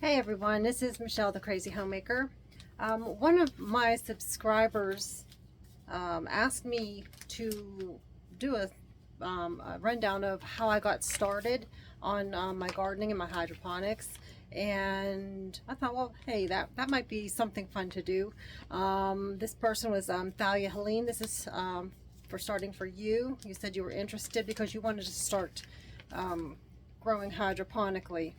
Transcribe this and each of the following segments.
Hey everyone, this is Michelle the Crazy Homemaker. One of my subscribers asked me to do a rundown of how I got started on my gardening and my hydroponics. And I thought, well, hey, that might be something fun to do. This person was Thalia Helene. This is for starting for you. You said you were interested because you wanted to start growing hydroponically.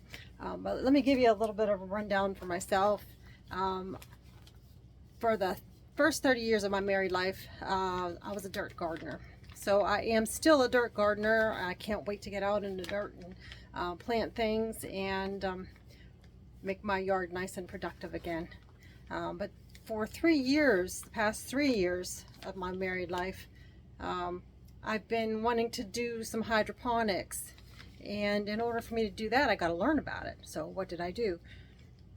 But let me give you a little bit of a rundown for myself. For the first 30 years of my married life, I was a dirt gardener. So I am still a dirt gardener. I can't wait to get out in the dirt and plant things and make my yard nice and productive again. But for 3 years, the past 3 years of my married life, I've been wanting to do some hydroponics. And in order for me to do that, I got to learn about it. So what did I do?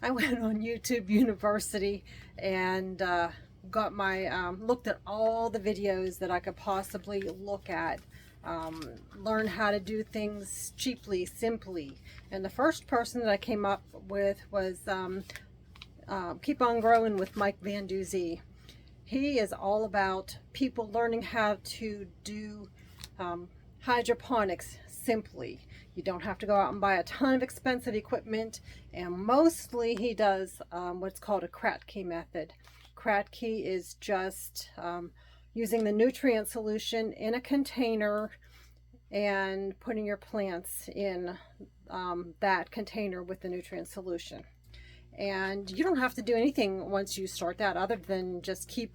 I went on YouTube University and got my looked at all the videos that I could possibly look at, learn how to do things cheaply, simply. And the first person that I came up with was Keep on Growing with Mike Van Duzy. He is all about people learning how to do hydroponics simply. You don't have to go out and buy a ton of expensive equipment, and mostly he does what's called a Kratky method. Kratky is just using the nutrient solution in a container and putting your plants in that container with the nutrient solution. And you don't have to do anything once you start that other than just keep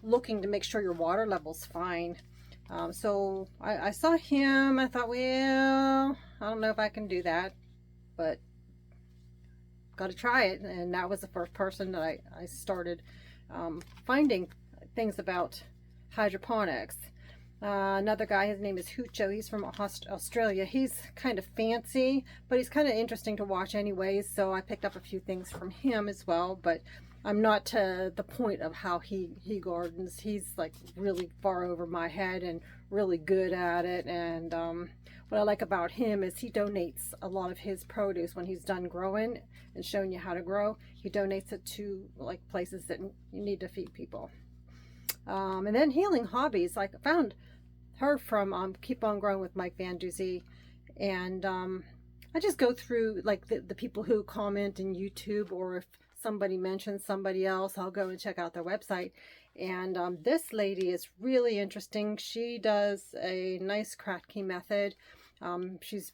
looking to make sure your water level's fine. So I saw him. I thought, well, I don't know if I can do that, but got to try it. And that was the first person that I started finding things about hydroponics. Another guy, his name is Hucho. He's from Australia. He's kind of fancy, but he's kind of interesting to watch anyways. So I picked up a few things from him as well, but I'm not to the point of how he gardens. He's like really far over my head and really good at it. And what I like about him is he donates a lot of his produce when he's done growing and showing you how to grow. He donates it to like places that you need to feed people. And then Healing Hobbies, like I found her from Keep on Growing with Mike Van Duzy. And I just go through like the people who comment in YouTube, or if somebody mentions somebody else, I'll go and check out their website. And this lady is really interesting. She does a nice Kratky method. She's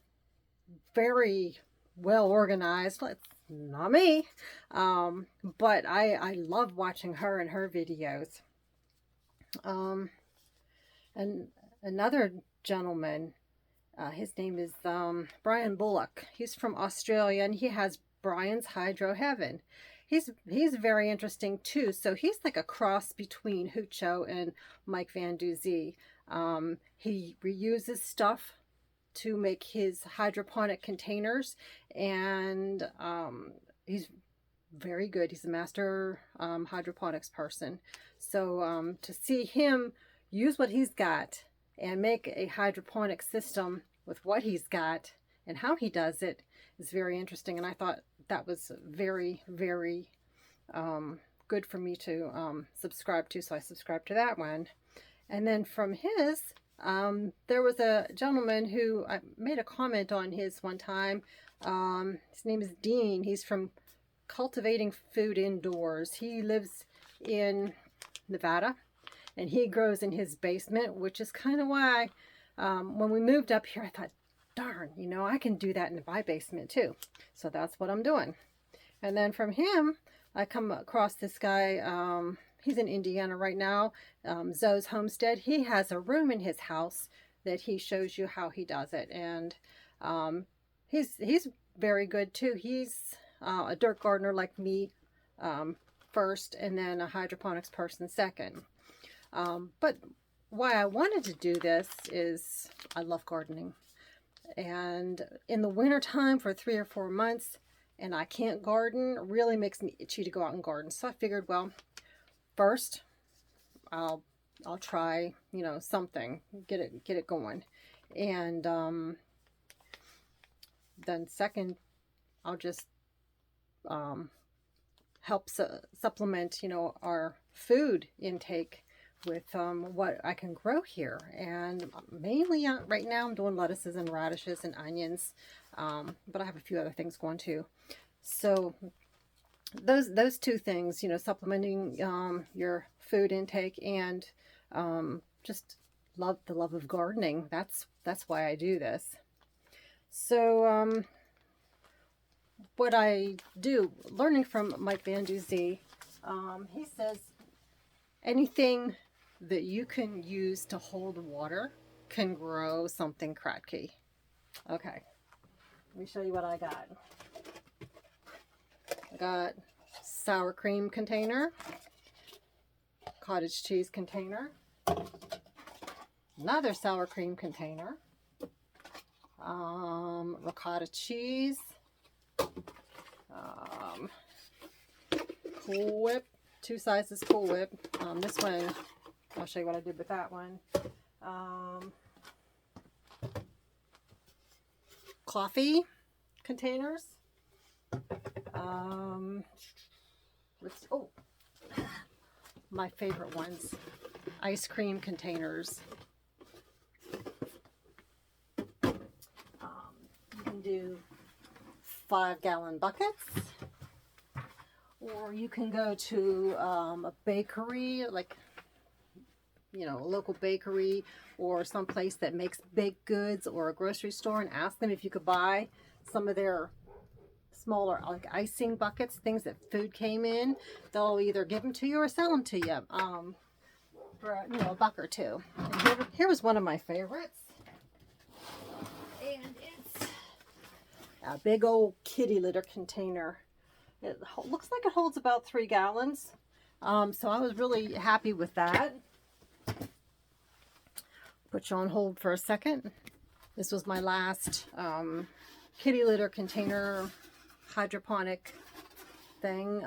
very well organized. It's not me, but I love watching her and her videos. And another gentleman, his name is Brian Bullock. He's from Australia, and he has Brian's Hydro Heaven. He's very interesting too. So he's like a cross between Hucho and Mike Van Duzy. He reuses stuff to make his hydroponic containers, and he's very good. He's a master hydroponics person. So to see him use what he's got and make a hydroponic system with what he's got and how he does it is very interesting. And I thought that was very, very good for me to subscribe to. So I subscribed to that one. And then from his, there was a gentleman who I made a comment on his one time. His name is Dean. He's from Cultivating Food Indoors. He lives in Nevada, and he grows in his basement, which is kind of why when we moved up here, I thought, darn, I can do that in my basement too. So that's what I'm doing. And then from him, I come across this guy. He's in Indiana right now, Zoe's Homestead. He has a room in his house that he shows you how he does it. And he's very good too. He's a dirt gardener like me first, and then a hydroponics person second. But why I wanted to do this is I love gardening. And in the winter time for 3 or 4 months, and I can't garden, it really makes me itchy to go out and garden. So I figured, well, first I'll try, something, get it going. And then second, I'll just help supplement, you know, our food intake with what I can grow here. And mainly right now I'm doing lettuces and radishes and onions, but I have a few other things going too. So those two things, you know, supplementing your food intake and just the love of gardening. That's why I do this. So what I do, learning from Mike Van Duzy, he says anything that you can use to hold water can grow something cracky. Okay, let me show you what I got. I got sour cream container, cottage cheese container, another sour cream container, ricotta cheese, Cool Whip, 2 sizes Cool Whip. This one, I'll show you what I did with that one. Coffee containers. My favorite ones, ice cream containers. You can do 5-gallon buckets, or you can go to a bakery, like, you know, a local bakery or someplace that makes baked goods, or a grocery store, and ask them if you could buy some of their smaller, like, icing buckets, things that food came in. They'll either give them to you or sell them to you for, you know, $1 or $2. And here was one of my favorites, and it's a big old kitty litter container. It looks like it holds about 3 gallons. So I was really happy with that. Put you on hold for a second. This was my last kitty litter container hydroponic thing.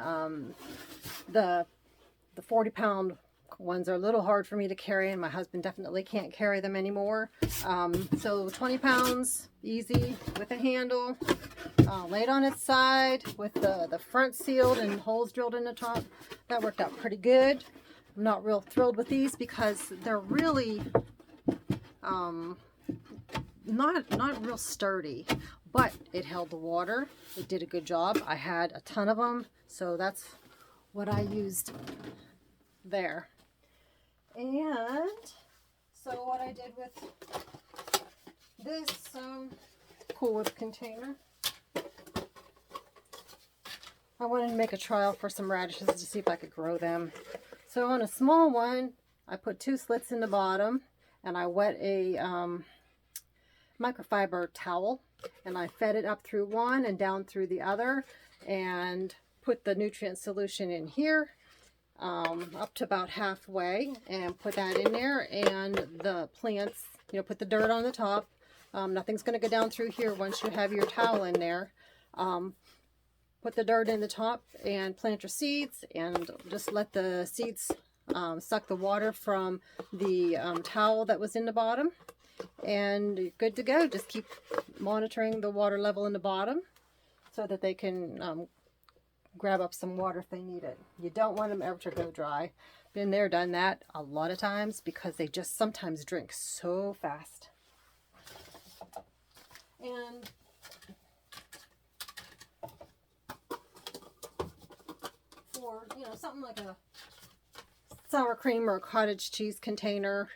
The 40-pound ones are a little hard for me to carry, and my husband definitely can't carry them anymore. So 20 pounds, easy, with a handle, laid on its side with the front sealed and holes drilled in the top. That worked out pretty good. I'm not real thrilled with these because they're really not real sturdy, but it held the water. It did a good job. I had a ton of them, so that's what I used there. And so what I did with this Cool Whip container, I wanted to make a trial for some radishes to see if I could grow them. So on a small one, I put 2 slits in the bottom, and I wet a microfiber towel, and I fed it up through one and down through the other, and put the nutrient solution in here up to about halfway, and put that in there. And the plants, you know, put the dirt on the top. Nothing's going to go down through here once you have your towel in there. Put the dirt in the top and plant your seeds, and just let the seeds suck the water from the towel that was in the bottom, and you're good to go. Just keep monitoring the water level in the bottom so that they can grab up some water if they need it. You don't want them ever to go dry. Been there, done that a lot of times, because they just sometimes drink so fast. And for, you know, something like a sour cream or a cottage cheese container,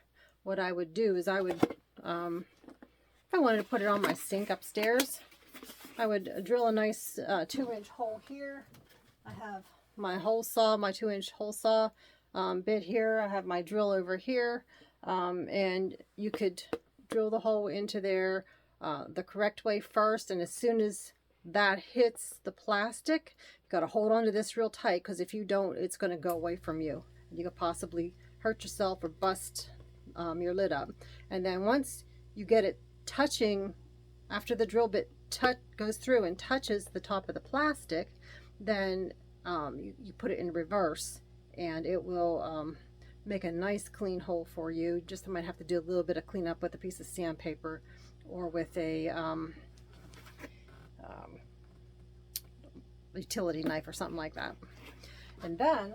what I would do is I would, if I wanted to put it on my sink upstairs, I would drill a nice 2-inch hole here. I have my hole saw, my 2-inch hole saw bit here. I have my drill over here, and you could drill the hole into there the correct way first, and as soon as that hits the plastic, you got to hold on to this real tight, because if you don't, it's going to go away from you. You could possibly hurt yourself or bust your lid up. And then once you get it touching, after the drill bit goes through and touches the top of the plastic, then you put it in reverse, and it will make a nice clean hole for you. Just might have to do a little bit of cleanup with a piece of sandpaper, or with a utility knife or something like that. And then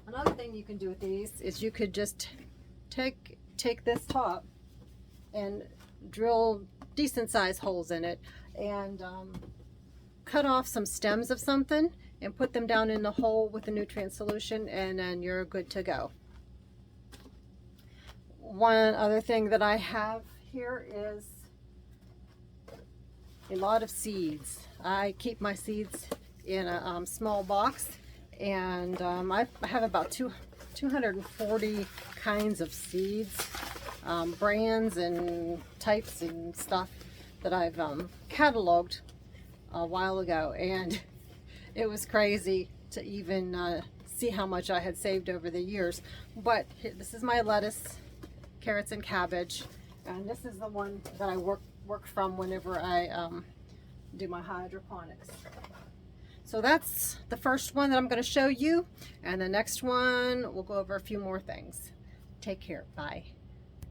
another thing you can do with these is you could just take this top and drill decent sized holes in it and cut off some stems of something and put them down in the hole with the nutrient solution, and then you're good to go. One other thing that I have here is a lot of seeds. I keep my seeds in a small box, and I have about 240 kinds of seeds, brands and types and stuff that I've cataloged a while ago, and it was crazy to even see how much I had saved over the years. But this is my lettuce, carrots, and cabbage, and this is the one that I work from whenever I do my hydroponics. So that's the first one that I'm going to show you, and the next one we'll go over a few more things. Take care. Bye.